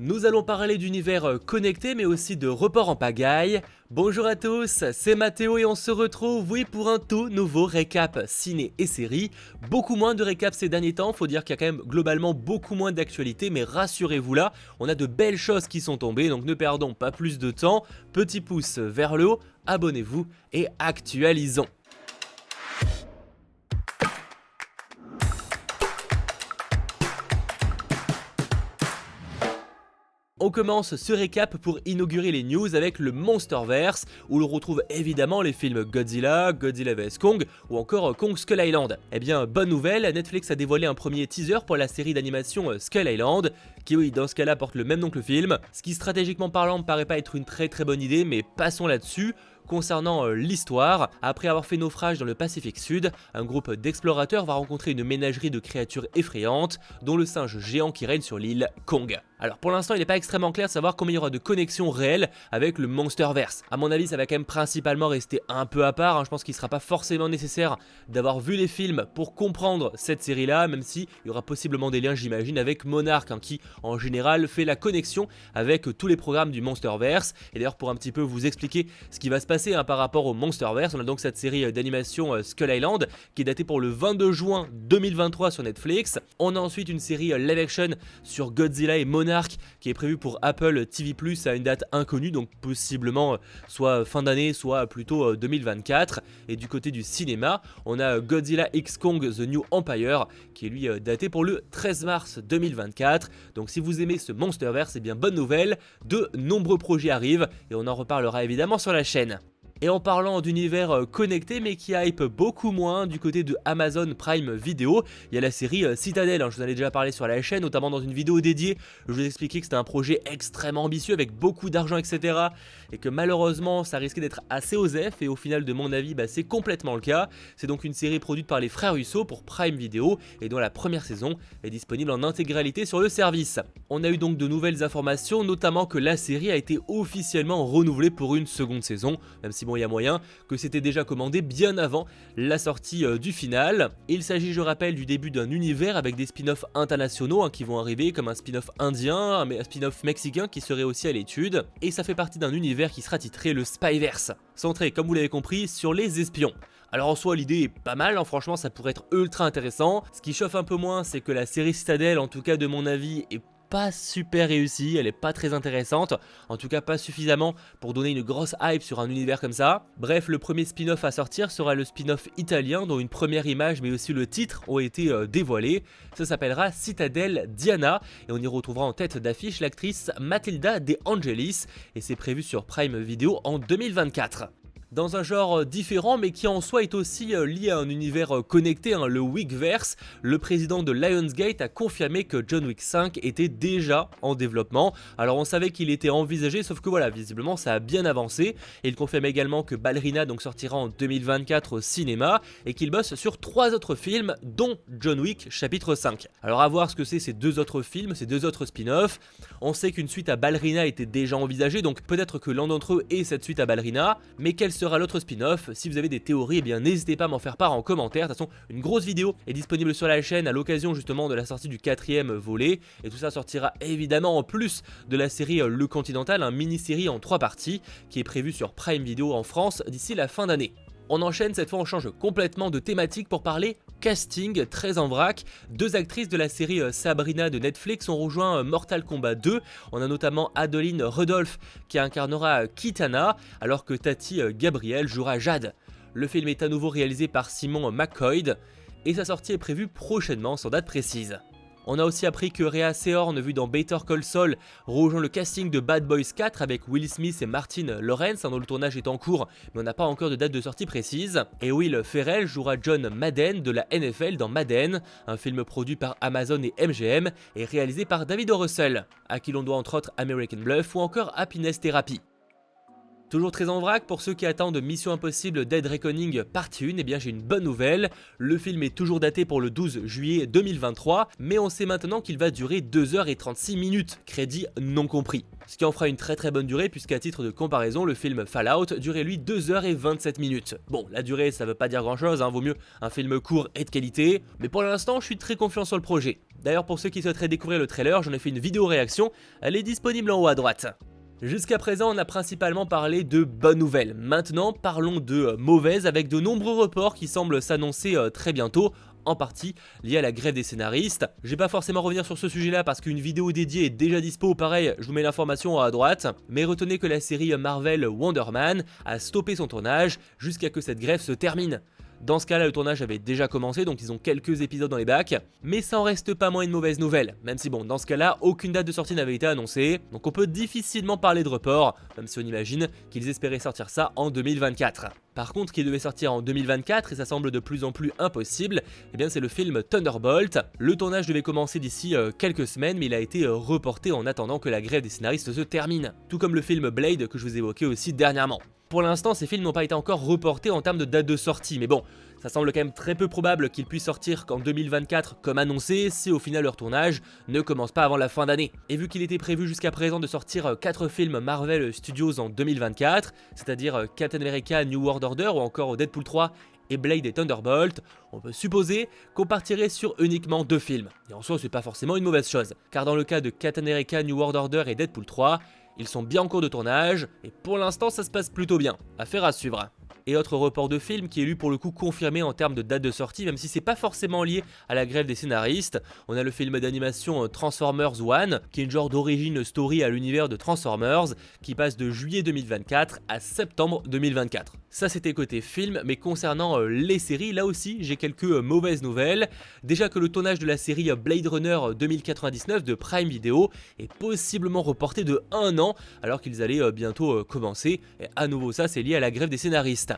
Nous allons parler d'univers connecté mais aussi de report en pagaille. Bonjour à tous, c'est Mathéo et on se retrouve, oui, pour un tout nouveau récap ciné et série. Beaucoup moins de récaps ces derniers temps, faut dire qu'il y a quand même globalement beaucoup moins d'actualité, mais rassurez-vous là, on a de belles choses qui sont tombées, donc ne perdons pas plus de temps. Petit pouce vers le haut, abonnez-vous et actualisons. On commence ce récap pour inaugurer les news avec le Monsterverse, où l'on retrouve évidemment les films Godzilla, Godzilla vs Kong ou encore Kong Skull Island. Eh bien, bonne nouvelle, Netflix a dévoilé un premier teaser pour la série d'animation Skull Island, qui oui, dans ce cas-là porte le même nom que le film, ce qui stratégiquement parlant me paraît pas être une très bonne idée, mais passons là-dessus. Concernant l'histoire, après avoir fait naufrage dans le Pacifique Sud, un groupe d'explorateurs va rencontrer une ménagerie de créatures effrayantes, dont le singe géant qui règne sur l'île Kong. Alors pour l'instant il n'est pas extrêmement clair de savoir combien il y aura de connexions réelles avec le Monsterverse. A mon avis ça va quand même principalement rester un peu à part, je pense qu'il ne sera pas forcément nécessaire d'avoir vu les films pour comprendre cette série là, même si il y aura possiblement des liens j'imagine avec Monarch, qui en général fait la connexion avec tous les programmes du Monsterverse. Et d'ailleurs pour un petit peu vous expliquer ce qui va se passer par rapport au Monsterverse, on a donc cette série d'animation Skull Island qui est datée pour le 22 juin 2023 sur Netflix. On a ensuite une série live action sur Godzilla et Monarch qui est prévue pour Apple TV+ à une date inconnue, donc possiblement soit fin d'année, soit plutôt 2024. Et du côté du cinéma, on a Godzilla X Kong The New Empire qui est lui daté pour le 13 mars 2024. Donc si vous aimez ce Monsterverse, eh bien bonne nouvelle, de nombreux projets arrivent et on en reparlera évidemment sur la chaîne. Et en parlant d'univers connecté mais qui hype beaucoup moins du côté de Amazon Prime Video, il y a la série Citadel, je vous en ai déjà parlé sur la chaîne, notamment dans une vidéo dédiée, je vous ai expliqué que c'était un projet extrêmement ambitieux avec beaucoup d'argent etc. Et que malheureusement ça risquait d'être assez osef et au final de mon avis c'est complètement le cas. C'est donc une série produite par les frères Russo pour Prime Video et dont la première saison est disponible en intégralité sur le service. On a eu donc de nouvelles informations, notamment que la série a été officiellement renouvelée pour une seconde saison, même si il y a moyen que c'était déjà commandé bien avant la sortie du final. Il s'agit, je rappelle, du début d'un univers avec des spin-offs internationaux qui vont arriver, comme un spin-off indien, un spin-off mexicain qui serait aussi à l'étude, et ça fait partie d'un univers qui sera titré le Spyverse, centré, comme vous l'avez compris, sur les espions. Alors en soi l'idée est pas mal, franchement ça pourrait être ultra intéressant. Ce qui chauffe un peu moins c'est que la série Citadel, en tout cas de mon avis, est pas super réussie, elle est pas très intéressante, en tout cas pas suffisamment pour donner une grosse hype sur un univers comme ça. Bref, le premier spin-off à sortir sera le spin-off italien dont une première image mais aussi le titre ont été dévoilés. Ça s'appellera Citadel Diana et on y retrouvera en tête d'affiche l'actrice Matilda De Angelis et c'est prévu sur Prime Video en 2024. Dans un genre différent mais qui en soi est aussi lié à un univers connecté, le Wickverse, le président de Lionsgate a confirmé que John Wick 5 était déjà en développement. Alors on savait qu'il était envisagé, sauf que voilà, visiblement ça a bien avancé. Et il confirme également que Ballerina donc sortira en 2024 au cinéma et qu'il bosse sur 3 autres films dont John Wick chapitre 5. Alors à voir ce que c'est ces 2 autres films, ces 2 autres spin-offs. On sait qu'une suite à Ballerina était déjà envisagée, donc peut-être que l'un d'entre eux est cette suite à Ballerina, mais quelle sera l'autre spin-off? Si vous avez des théories, eh bien n'hésitez pas à m'en faire part en commentaire. De toute façon, une grosse vidéo est disponible sur la chaîne à l'occasion justement de la sortie du 4e volet, et tout ça sortira évidemment en plus de la série Le Continental, un mini-série en 3 parties qui est prévue sur Prime Video en France d'ici la fin d'année. On enchaîne, cette fois on change complètement de thématique pour parler casting très en vrac. 2 actrices de la série Sabrina de Netflix ont rejoint Mortal Kombat 2. On a notamment Adeline Rudolph qui incarnera Kitana alors que Tati Gabrielle jouera Jade. Le film est à nouveau réalisé par Simon McCoy et sa sortie est prévue prochainement sans date précise. On a aussi appris que Rhea Seehorn, vue dans Better Call Saul, rejoint le casting de Bad Boys 4 avec Will Smith et Martin Lawrence, dont le tournage est en cours, mais on n'a pas encore de date de sortie précise. Et Will Ferrell jouera John Madden de la NFL dans Madden, un film produit par Amazon et MGM et réalisé par David O. Russell, à qui l'on doit entre autres American Bluff ou encore Happiness Therapy. Toujours très en vrac, pour ceux qui attendent Mission Impossible Dead Reckoning partie 1, eh bien j'ai une bonne nouvelle. Le film est toujours daté pour le 12 juillet 2023, mais on sait maintenant qu'il va durer 2h36 minutes, crédit non compris. Ce qui en fera une très bonne durée, puisqu'à titre de comparaison, le film Fallout durait lui 2h27 minutes. Bon, la durée ça veut pas dire grand chose, vaut mieux un film court et de qualité, mais pour l'instant je suis très confiant sur le projet. D'ailleurs pour ceux qui souhaiteraient découvrir le trailer, j'en ai fait une vidéo réaction, elle est disponible en haut à droite. Jusqu'à présent, on a principalement parlé de bonnes nouvelles. Maintenant, parlons de mauvaises avec de nombreux reports qui semblent s'annoncer très bientôt, en partie liés à la grève des scénaristes. Je vais pas forcément revenir sur ce sujet là parce qu'une vidéo dédiée est déjà dispo, pareil, je vous mets l'information à droite. Mais retenez que la série Marvel Wonder Man a stoppé son tournage jusqu'à que cette grève se termine. Dans ce cas-là, le tournage avait déjà commencé, donc ils ont quelques épisodes dans les bacs, mais ça en reste pas moins une mauvaise nouvelle, même si bon, dans ce cas-là, aucune date de sortie n'avait été annoncée, donc on peut difficilement parler de report, même si on imagine qu'ils espéraient sortir ça en 2024. Par contre, qui devait sortir en 2024, et ça semble de plus en plus impossible, eh bien c'est le film Thunderbolt. Le tournage devait commencer d'ici quelques semaines, mais il a été reporté en attendant que la grève des scénaristes se termine, tout comme le film Blade que je vous évoquais aussi dernièrement. Pour l'instant, ces films n'ont pas été encore reportés en termes de date de sortie, mais bon, ça semble quand même très peu probable qu'ils puissent sortir qu'en 2024 comme annoncé, si au final leur tournage ne commence pas avant la fin d'année. Et vu qu'il était prévu jusqu'à présent de sortir 4 films Marvel Studios en 2024, c'est-à-dire Captain America New World Order ou encore Deadpool 3 et Blade et Thunderbolt, on peut supposer qu'on partirait sur uniquement 2 films. Et en soi, c'est pas forcément une mauvaise chose, car dans le cas de Captain America New World Order et Deadpool 3, ils sont bien en cours de tournage, et pour l'instant ça se passe plutôt bien, affaire à suivre. Et autre report de film qui est lui pour le coup confirmé en termes de date de sortie, même si c'est pas forcément lié à la grève des scénaristes, on a le film d'animation Transformers One, qui est une genre d'origine story à l'univers de Transformers, qui passe de juillet 2024 à septembre 2024. Ça c'était côté film, mais concernant les séries, là aussi j'ai quelques mauvaises nouvelles. Déjà que le tournage de la série Blade Runner 2099 de Prime Video est possiblement reporté de 1 an, alors qu'ils allaient bientôt commencer, et à nouveau ça c'est lié à la grève des scénaristes.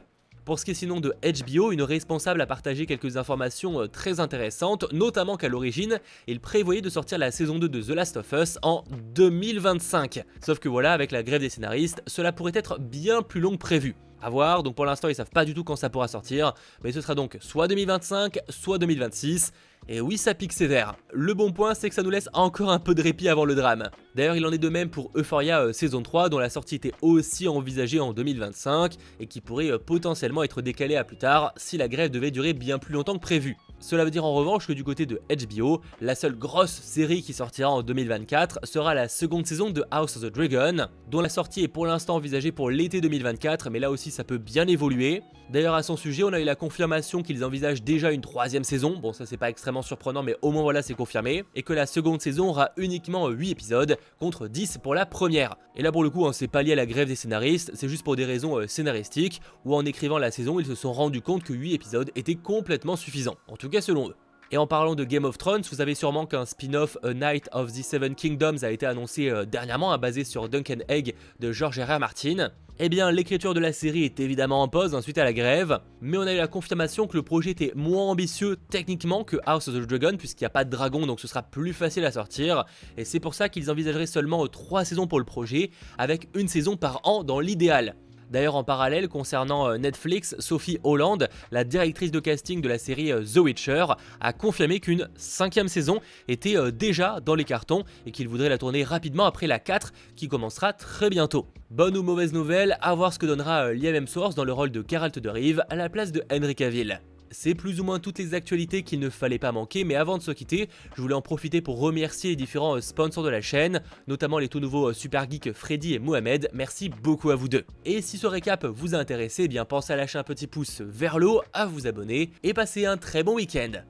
Pour ce qui est sinon de HBO, une responsable a partagé quelques informations très intéressantes, notamment qu'à l'origine, il prévoyait de sortir la saison 2 de The Last of Us en 2025. Sauf que voilà, avec la grève des scénaristes, cela pourrait être bien plus long que prévu. A voir, donc pour l'instant ils savent pas du tout quand ça pourra sortir, mais ce sera donc soit 2025, soit 2026, et oui ça pique sévère. Le bon point c'est que ça nous laisse encore un peu de répit avant le drame. D'ailleurs il en est de même pour Euphoria saison 3 dont la sortie était aussi envisagée en 2025, et qui pourrait potentiellement être décalée à plus tard si la grève devait durer bien plus longtemps que prévu. Cela veut dire en revanche que du côté de HBO, la seule grosse série qui sortira en 2024 sera la seconde saison de House of the Dragon, dont la sortie est pour l'instant envisagée pour l'été 2024, mais là aussi ça peut bien évoluer. D'ailleurs à son sujet, on a eu la confirmation qu'ils envisagent déjà une 3e saison, bon ça c'est pas extrêmement surprenant mais au moins voilà c'est confirmé, et que la seconde saison aura uniquement 8 épisodes contre 10 pour la première. Et là pour le coup c'est pas lié à la grève des scénaristes, c'est juste pour des raisons scénaristiques, où en écrivant la saison ils se sont rendus compte que 8 épisodes étaient complètement suffisants, en tout cas selon eux. Et en parlant de Game of Thrones, vous savez sûrement qu'un spin-off A Night of the Seven Kingdoms a été annoncé dernièrement, basé sur Dunk and Egg de George R.R. Martin. Eh bien, l'écriture de la série est évidemment en pause suite à la grève, mais on a eu la confirmation que le projet était moins ambitieux techniquement que House of the Dragon, puisqu'il n'y a pas de dragon, donc ce sera plus facile à sortir, et c'est pour ça qu'ils envisageraient seulement 3 saisons pour le projet, avec une saison par an dans l'idéal. D'ailleurs en parallèle, concernant Netflix, Sophie Holland, la directrice de casting de la série The Witcher, a confirmé qu'une 5e saison était déjà dans les cartons et qu'il voudrait la tourner rapidement après la 4 qui commencera très bientôt. Bonne ou mauvaise nouvelle, à voir ce que donnera Liam Hemsworth dans le rôle de Geralt de Rive à la place de Henry Cavill. C'est plus ou moins toutes les actualités qu'il ne fallait pas manquer, mais avant de se quitter, je voulais en profiter pour remercier les différents sponsors de la chaîne, notamment les tout nouveaux Super Geeks Freddy et Mohamed, merci beaucoup à vous deux. Et si ce récap vous a intéressé, eh bien pensez à lâcher un petit pouce vers le haut, à vous abonner, et passez un très bon week-end.